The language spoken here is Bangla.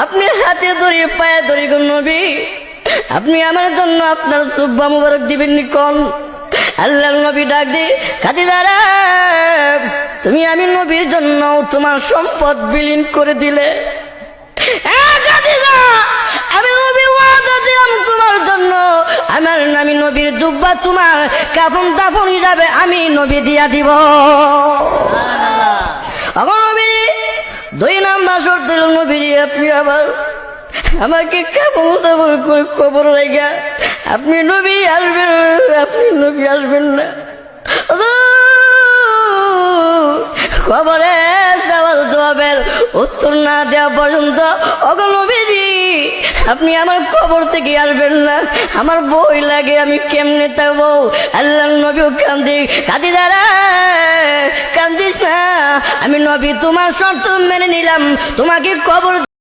আপনি হাতে ধরি পায়ে ধরি গো নবী, আপনি আমার জন্য আপনার সুব্বা মুবারক দিবেন নি কোন? আল্লাহর নবী ডাক দি খাদিজা রে, তুমি আমি নবীর জন্য তোমার সম্পদ বিলীন করে দিলে। খাদিজা, আমি নবী ওয়াদা দিলাম তোমার জন্য আমি নবীর জুব্বা তোমার কাফন দাফন হিসাবে আমি নবী দিয়া দিব। নবী 2 নাম্বার শর্ত দিল, নবী আপনি আবার আমাকে কাফন দাফন করে কবর রেখা আপনি নবী আসবেন না। খবরে সওয়াল জবাবের উত্তর না দেওয়া পর্যন্ত ওগো নবীজি আপনি আমার কবর থেকে আসবেন না, আমার বই লাগে, আমি কেমনে থাকবো? আল্লাহর নবীও খাদিজা রে কান্দিস না, আমি নবী তোমার শর্ত মেনে নিলাম, তোমাকে কবর